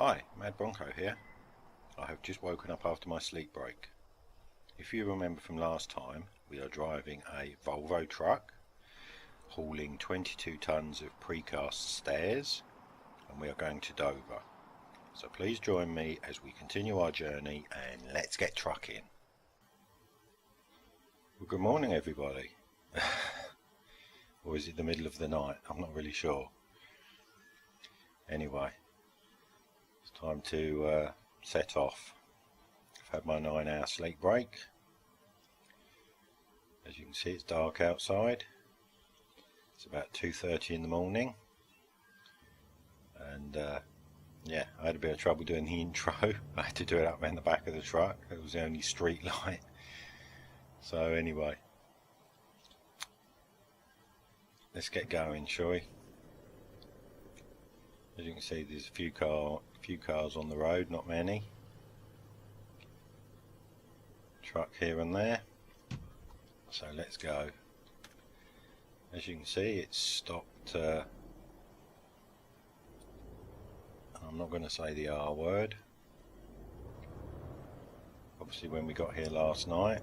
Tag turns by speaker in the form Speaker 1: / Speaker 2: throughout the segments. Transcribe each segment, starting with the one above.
Speaker 1: Hi, Madbronco here. I have just woken up after my sleep break. If you remember from last time, we are driving a Volvo truck hauling 22 tons of precast stairs, and we are going to Dover. So please join me as we continue our journey and let's get trucking. Well, good morning everybody. Or is it the middle of the night? I'm not really sure. Anyway, it's time to set off. I've had my 9-hour sleep break. As you can see, it's dark outside. It's about 2:30 in the morning, and yeah, I had a bit of trouble doing the intro. I had to do it up around the back of the truck. It was the only street light. So anyway, let's get going, shall we? As you can see, there's a few cars on the road, not many. Truck here and there. So let's go. As you can see, it's stopped. I'm not going to say the R word. Obviously, when we got here last night,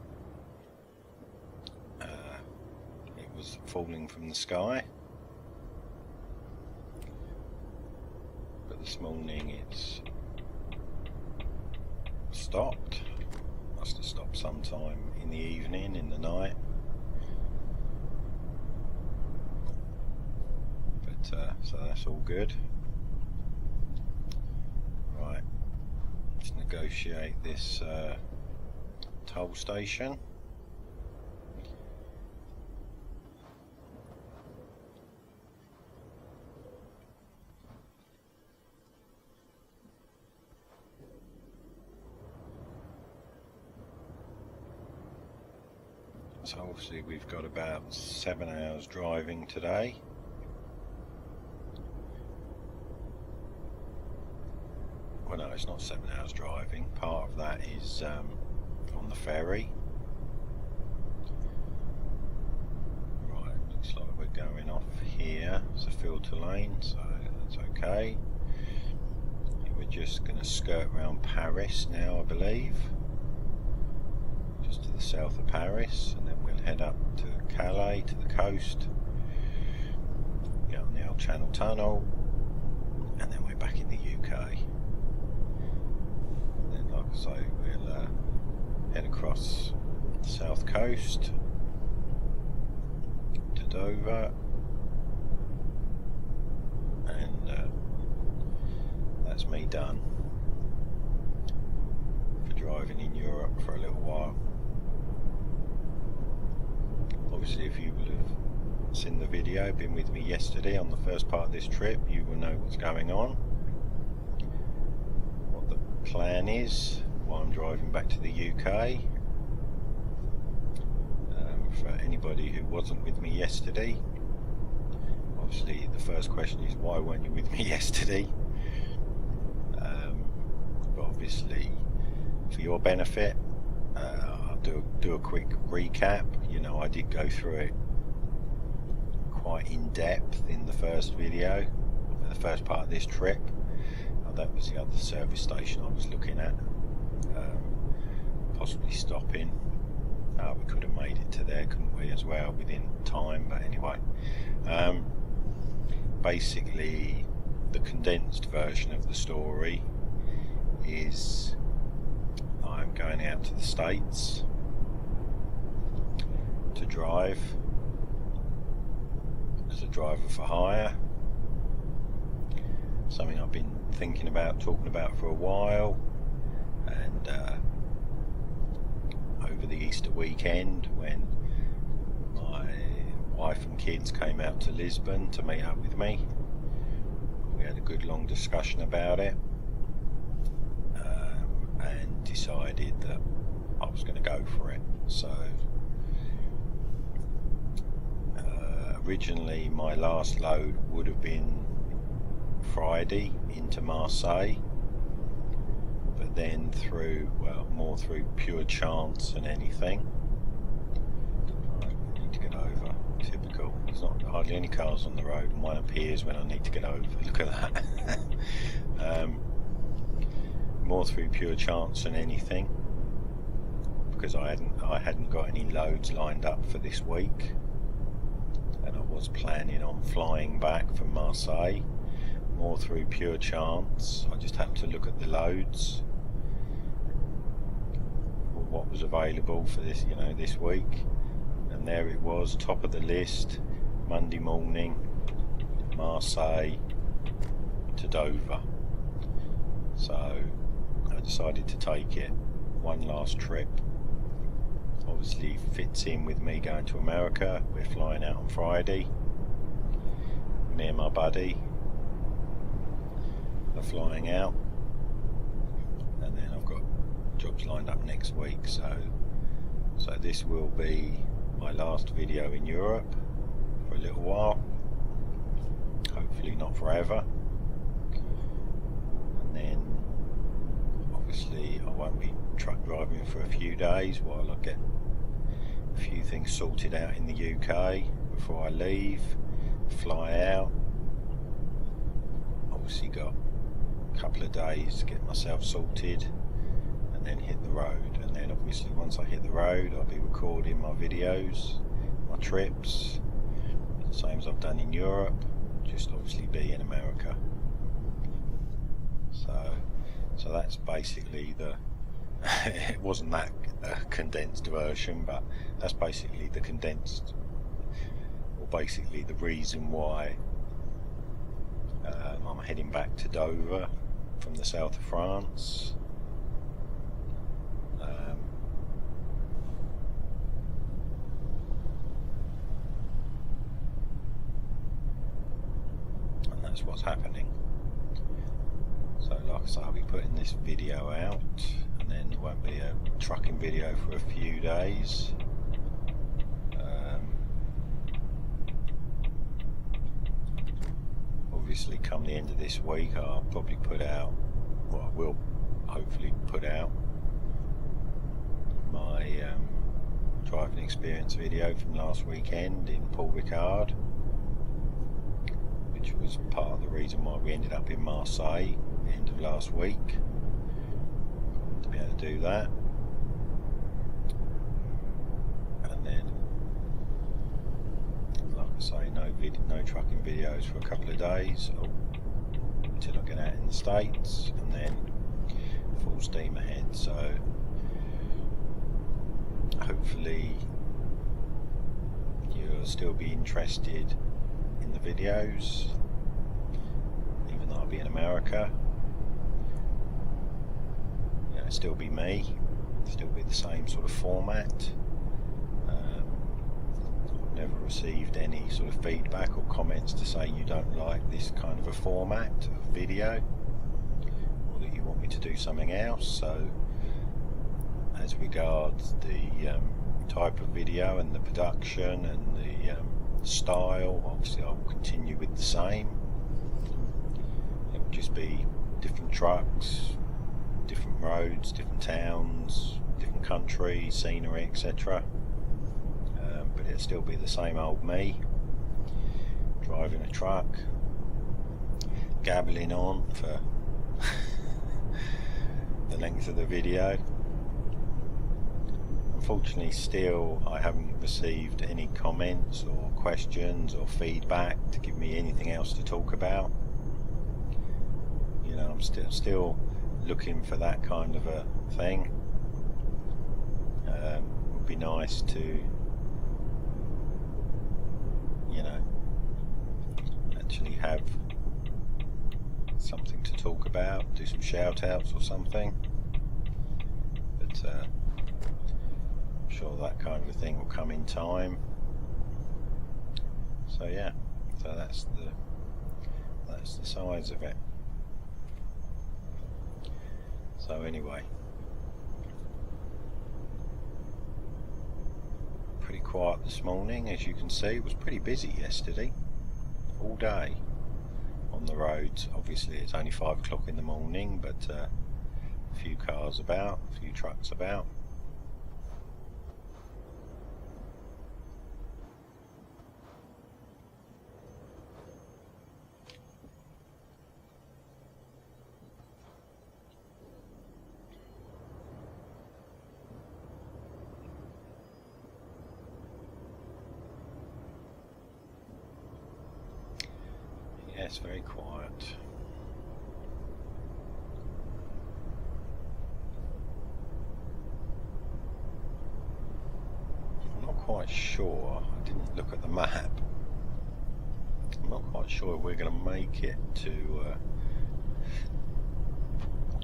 Speaker 1: it was falling from the sky. But this morning it's stopped. Must have stopped sometime in the evening, in the night. But so that's all good. Right, let's negotiate this toll station. So obviously we've got about 7 hours driving today. Well, no, it's not 7 hours driving. Part of that is on the ferry. Right, looks like we're going off here. It's a filter lane, so that's okay. We're just going to skirt around Paris now, I believe. Just to the south of Paris, and then we'll head up to Calais, to the coast, get on the old Channel Tunnel, and then we're back in the UK. And then, like I say, we'll head across the south coast to Dover, and that's me done for driving in Europe for a little while. Obviously, if you would have seen the video, been with me yesterday on the first part of this trip, you will know what's going on, what the plan is, why I'm driving back to the UK. For anybody who wasn't with me yesterday, obviously the first question is, why weren't you with me yesterday? But obviously, for your benefit, I'll do a quick recap. You know, I did go through it quite in depth in the first video, for the first part of this trip. That was the other service station I was looking at, possibly stopping. We could have made it to there, couldn't we, as well, within time. But anyway, basically the condensed version of the story is I'm going out to the States to drive as a driver for hire. Something I've been thinking about, talking about for a while, and over the Easter weekend, when my wife and kids came out to Lisbon to meet up with me, we had a good long discussion about it, and decided that I was going to go for it. So originally my last load would have been Friday into Marseille, but then through, well, more through pure chance than anything. Right, we need to get over. Typical. There's not hardly any cars on the road, and one appears when I need to get over. Look at that. more through pure chance than anything, because I hadn't got any loads lined up for this week, and I was planning on flying back from Marseille. More through pure chance. I just had to look at the loads, what was available for this, this week, and there it was, top of the list, Monday morning, Marseille to Dover. So I decided to take it, one last trip. Obviously fits in with me going to America. We're flying out on Friday. Me and my buddy are flying out, and then I've got jobs lined up next week, so this will be my last video in Europe for a little while, hopefully not forever, and then obviously I won't be truck driving for a few days while I get a few things sorted out in the UK before I leave, fly out. Obviously got a couple of days to get myself sorted and then hit the road, and then obviously once I hit the road I'll be recording my videos, my trips, same as I've done in Europe, just obviously be in America. So that's basically the it wasn't that condensed version, but that's basically the condensed, or basically the reason why I'm heading back to Dover from the south of France. And that's what's happening. So like I say, I'll be putting this video out, and then there won't be a trucking video for a few days. Obviously come the end of this week I'll probably put out, well I will hopefully put out my driving experience video from last weekend in Paul Ricard, which was part of the reason why we ended up in Marseille end of last week, to be able to do that. And then like I say, no trucking videos for a couple of days until I get out in the States, and then full steam ahead. So hopefully you'll still be interested in the videos, even though I'll be in America. It'll still be me, still be the same sort of format. Never received any sort of feedback or comments to say you don't like this kind of a format of video, or that you want me to do something else. So as regards the type of video and the production and the style, obviously I will continue with the same. It will just be different trucks, different roads, different towns, different country, scenery, etc. But it'll still be the same old me, driving a truck, gabbling on for the length of the video. Unfortunately still I haven't received any comments or questions or feedback to give me anything else to talk about. I'm still looking for that kind of a thing. It would be nice to actually have something to talk about, do some shout outs or something, but I'm sure that kind of a thing will come in time. So yeah, so that's the size of it. So anyway, pretty quiet this morning, as you can see. It was pretty busy yesterday, all day on the roads. Obviously it's only 5 o'clock in the morning, but a few cars about, a few trucks about. it's very quiet. I'm not quite sure, I didn't look at the map. I'm not quite sure if we're going to make it to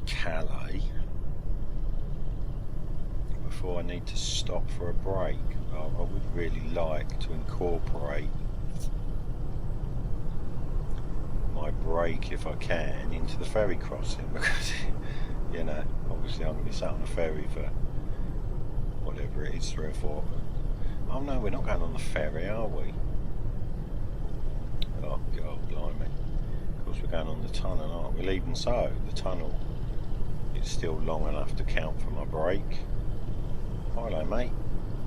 Speaker 1: Calais before I need to stop for a break. I would really like to incorporate my break, if I can, into the ferry crossing, because you know, obviously I'm going to be sat on a ferry for whatever it is, 3 or 4. Oh no, we're not going on the ferry, are we? Oh god, blimey. Of course we're going on the tunnel, aren't we? Well, even so, the tunnel is still long enough to count for my break. Oh, hello mate,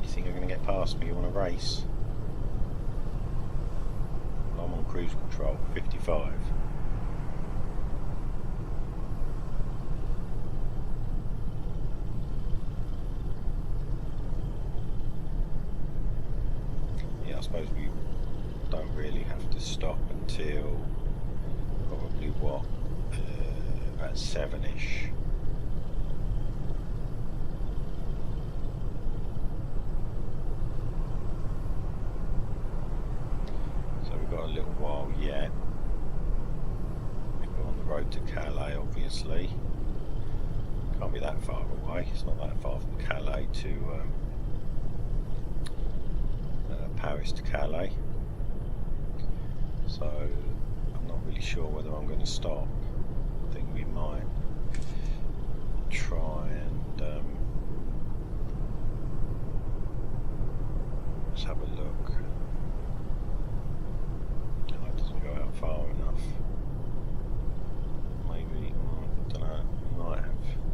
Speaker 1: you think you're going to get past me? You want to race? Well, I'm on cruise control, 55. Yeah, I suppose we don't really have to stop until probably what, about 7ish. So we've got a little while yet. We're on the road to Calais, obviously. Can't be that far away. It's not that far from Calais to Paris to Calais. So I'm not really sure whether I'm going to stop. I think we might try and let's have a look. No, it doesn't go out far enough. Maybe, I don't know,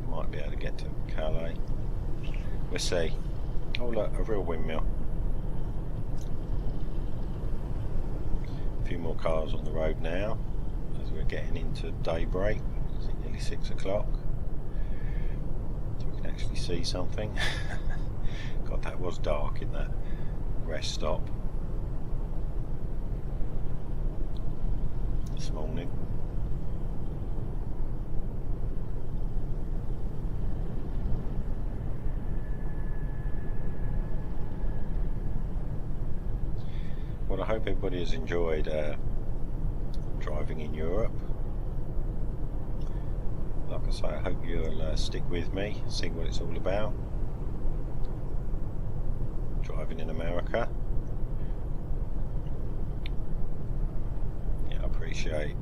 Speaker 1: might be able to get to Calais. We'll see. Oh look, a real windmill. A few more cars on the road now as we're getting into daybreak. It's nearly 6 o'clock, so we can actually see something. God, that was dark in that rest stop this morning. Well, I hope everybody has enjoyed driving in Europe. Like I say, I hope you'll stick with me, see what it's all about. Driving in America. Yeah, I appreciate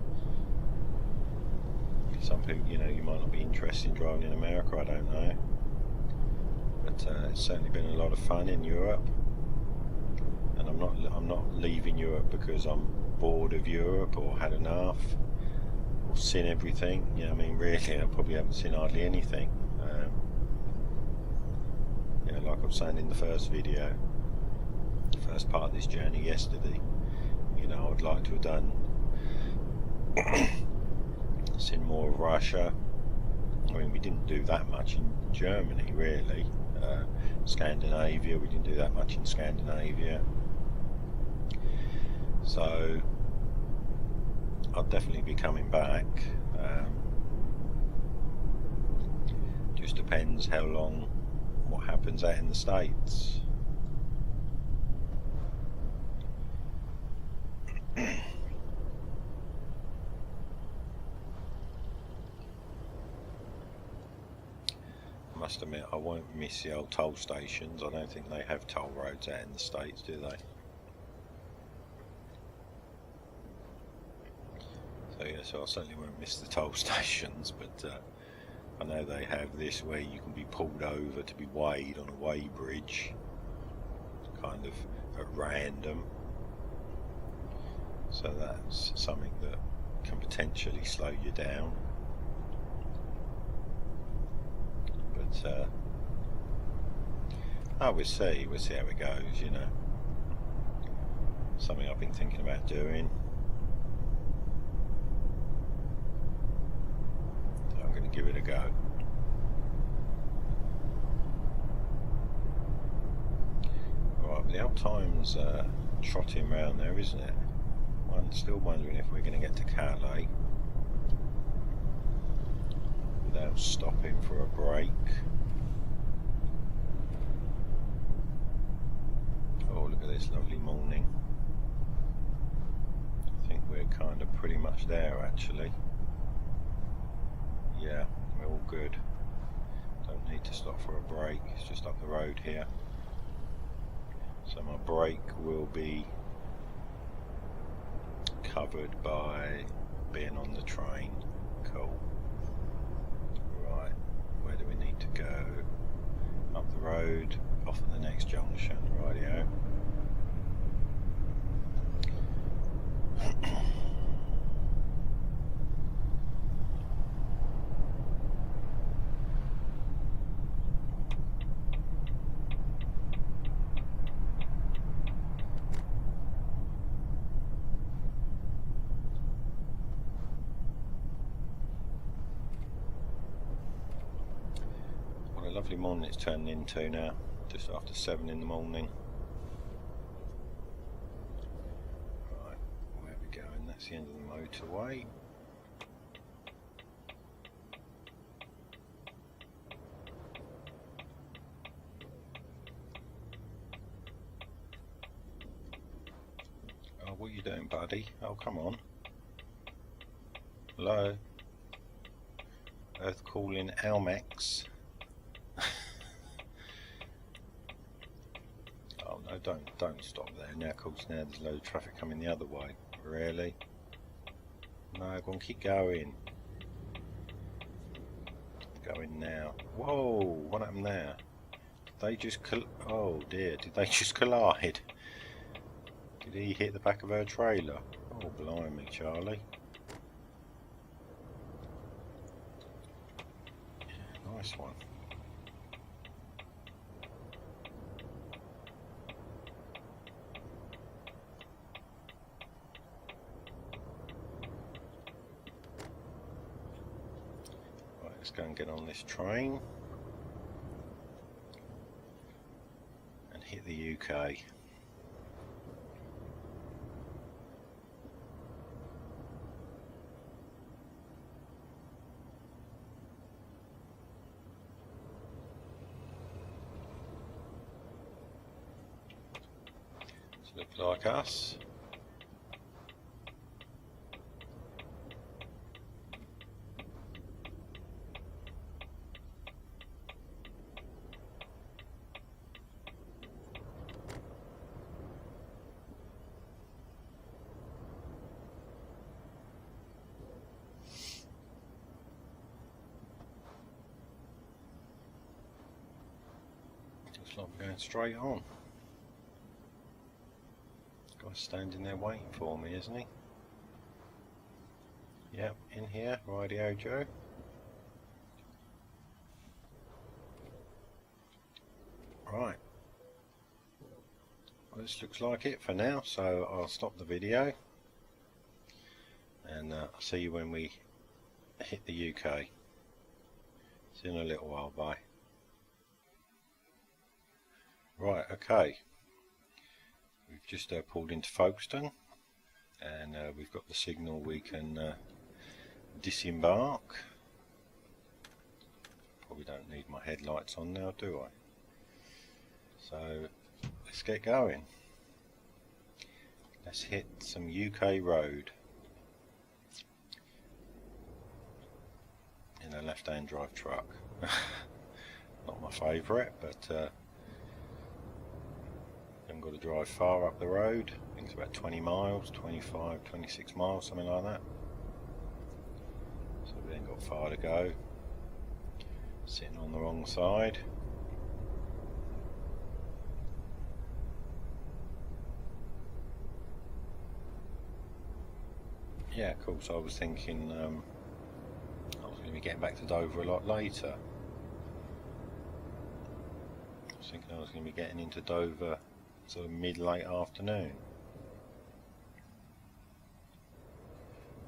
Speaker 1: some people, you know, you might not be interested in driving in America, I don't know. But it's certainly been a lot of fun in Europe. And I'm not leaving Europe because I'm bored of Europe or had enough or seen everything. You know, I mean, really, I probably haven't seen hardly anything. You know, like I was saying in the first video, first part of this journey yesterday, you know, I would like to have done seen more of Russia. I mean, we didn't do that much in Germany, really. Scandinavia, we didn't do that much in Scandinavia. So I'll definitely be coming back. Just depends how long, what happens out in the States. I must admit, I won't miss the old toll stations. I don't think they have toll roads out in the States, do they? So yeah, so I certainly won't miss the toll stations, but I know they have this where you can be pulled over to be weighed on a weigh bridge, kind of at random. So that's something that can potentially slow you down. But we'll see how it goes, you know. Something I've been thinking about doing. So I'm going to give it a go. Right, the old time's trotting around there, isn't it? 1, still wondering if we're going to get to Calais without stopping for a break. Oh, look at this lovely morning. I think we're kind of pretty much there actually. Yeah, we're all good. Don't need to stop for a break, it's just up the road here. So my break will be covered by being on the train. Cool. Right, where do we need to go? Up the road, off at the next junction. Rightio. Lovely morning it's turning into now, just after 7 in the morning. Right, where are we going? That's the end of the motorway. Oh, what are you doing, buddy? Oh, come on. Hello? Earth calling Almex. Oh no, don't stop there. Now, of course, now there's a load of traffic coming the other way. Really? No, go on, keep going. Going now. Whoa, what happened there? Did they just oh dear, did they just collide? Did he hit the back of her trailer? Oh, blimey, Charlie. Yeah, nice one. Let's go and get on this train and hit the UK. This looks like us. Looks like we're going straight on. Guy's standing there waiting for me, isn't he? Yep, in here, rightio Joe. Right. Well, this looks like it for now, so I'll stop the video and I'll see you when we hit the UK. See you in a little while, bye. Right, okay. We've just pulled into Folkestone and we've got the signal we can disembark. Probably don't need my headlights on now, do I? So let's get going. Let's hit some UK road in a left-hand drive truck. Not my favourite, but haven't got to drive far up the road. I think it's about 20 miles, 25, 26 miles, something like that. So we ain't got far to go. Sitting on the wrong side. Yeah, of course, I was thinking I was going to be getting back to Dover a lot later. I was thinking I was going to be getting into Dover sort of mid-late afternoon.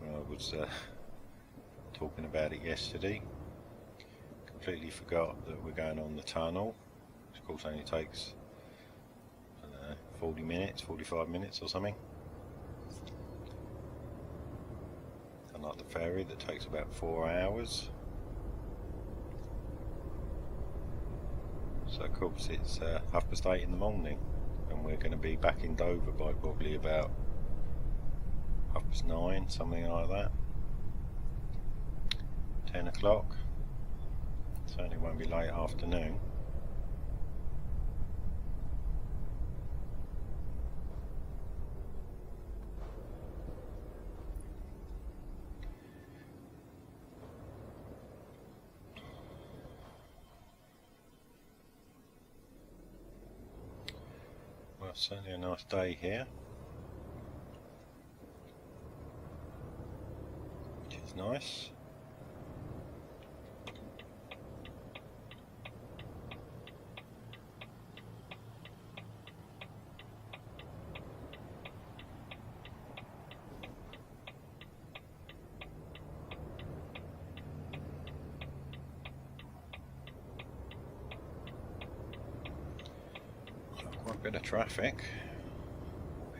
Speaker 1: When I was talking about it yesterday, completely forgot that we're going on the tunnel, which of course only takes, I don't know, 40 minutes, 45 minutes or something. like the ferry that takes about 4 hours. So of course it's 8:30 in the morning, and we're going to be back in Dover by probably about 9:30, something like that. 10 o'clock. Certainly won't be late afternoon. Well, certainly a nice day here, which is nice. Quite a bit of traffic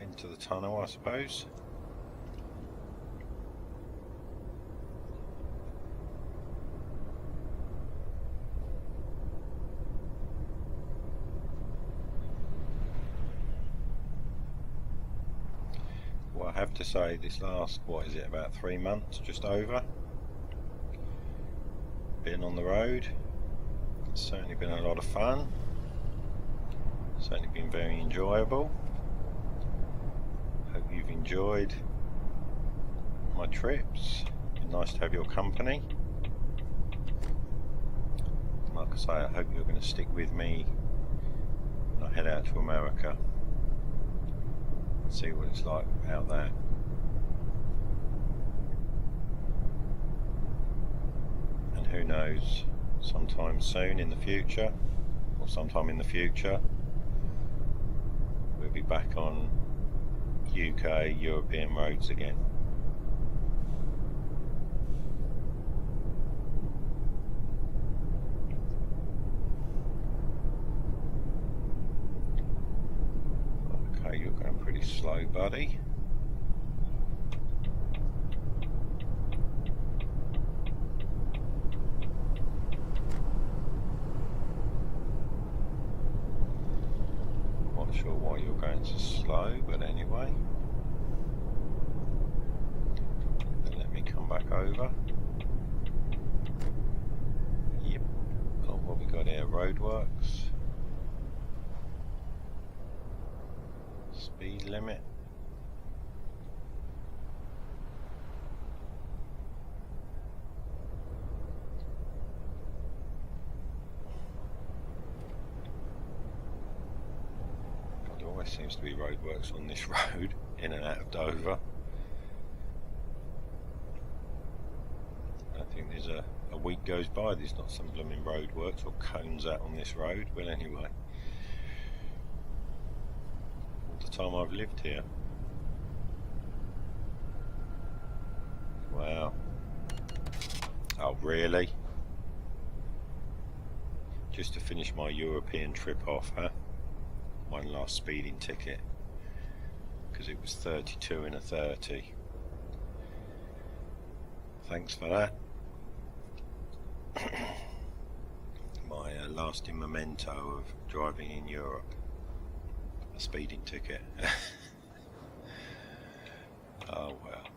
Speaker 1: into the tunnel, I suppose. Well, I have to say this last, what is it, about 3 months, just over, being on the road, it's certainly been a lot of fun. Certainly been very enjoyable. Hope you've enjoyed my trips. Been nice to have your company. Like I say, I hope you're going to stick with me when I head out to America. See what it's like out there. And who knows, sometime soon in the future, or sometime in the future, we'll be back on UK, European roads again. Okay, you're going pretty slow, buddy. Not sure why you're going so slow, but anyway. Then let me come back over. Yep. Oh, what we got here? Roadworks. Speed limit. There always seems to be roadworks on this road, in and out of Dover. I don't think there's a week goes by there's not some blooming roadworks or cones out on this road. Well, anyway, all the time I've lived here. Wow. Oh, really? Just to finish my European trip off, huh? One last speeding ticket, because it was 32 in a 30. Thanks for that. My lasting memento of driving in Europe, a speeding ticket. Oh well.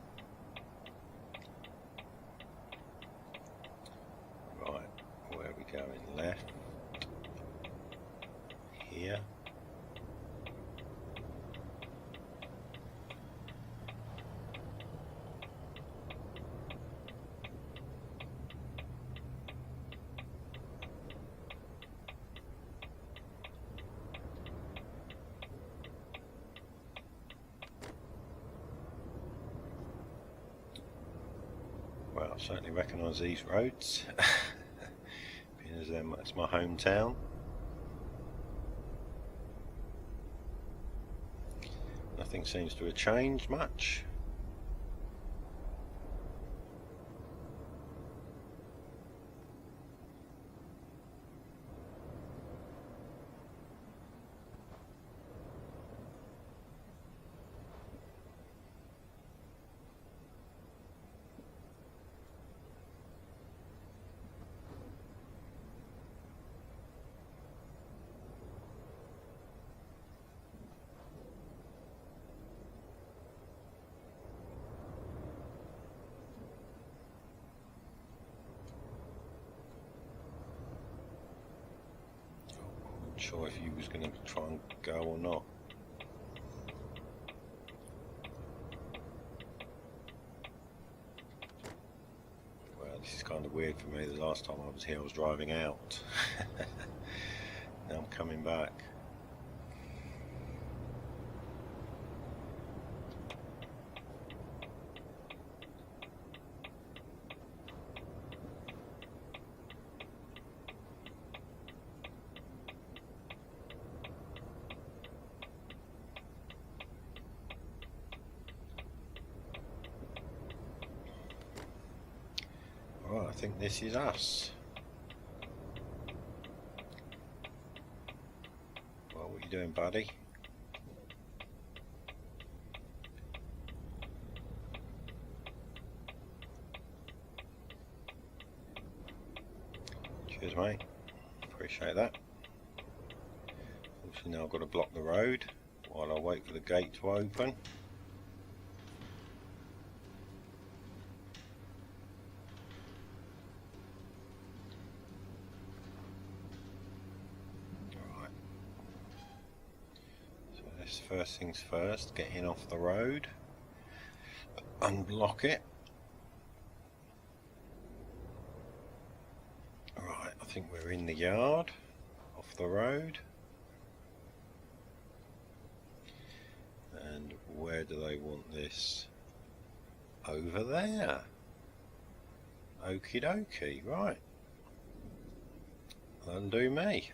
Speaker 1: Right, where are we going? Left. Here. Well, I certainly recognise these roads, being as it's my hometown. Nothing seems to have changed much. sure if you was going to try and go or not. Well, this is kind of weird for me. The last time I was here I was driving out. Now I'm coming back. Right, I think this is us. Well, what are you doing, buddy? Cheers, mate. Appreciate that. Obviously now I've got to block the road while I wait for the gate to open. First things first, get in off the road, unblock it. Right, I think we're in the yard, off the road. And where do they want this? Over there. Okie dokie, right. Undo me.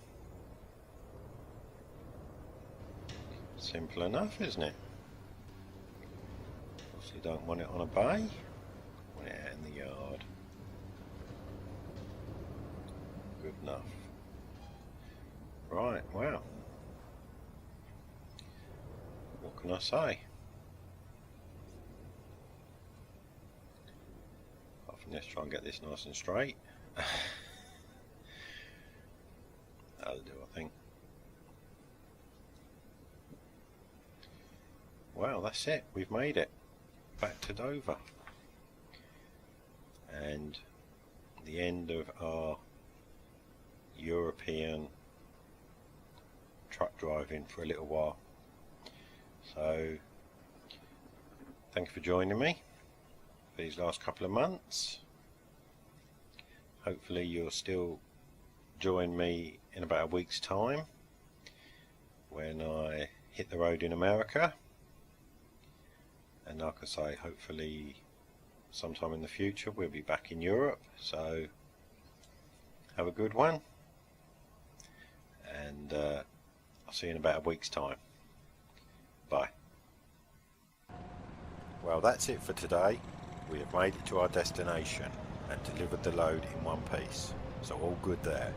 Speaker 1: Simple enough, isn't it? Obviously don't want it on a bay, want it out in the yard. Good enough. Right, wow. What can I say? Apart from this, try and get this nice and straight. That'll do, I think. Well, that's it, we've made it back to Dover, and the end of our European truck driving for a little while. So thank you for joining me for these last couple of months. Hopefully you'll still join me in about a week's time when I hit the road in America. And like I say, hopefully sometime in the future we'll be back in Europe, so have a good one, and I'll see you in about a week's time. Bye. Well, that's it for today. We have made it to our destination and delivered the load in one piece, so all good there.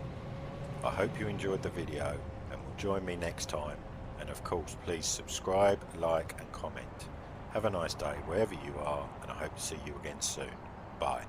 Speaker 1: I hope you enjoyed the video and will join me next time, and of course please subscribe, like and comment. Have a nice day wherever you are, and I hope to see you again soon. Bye.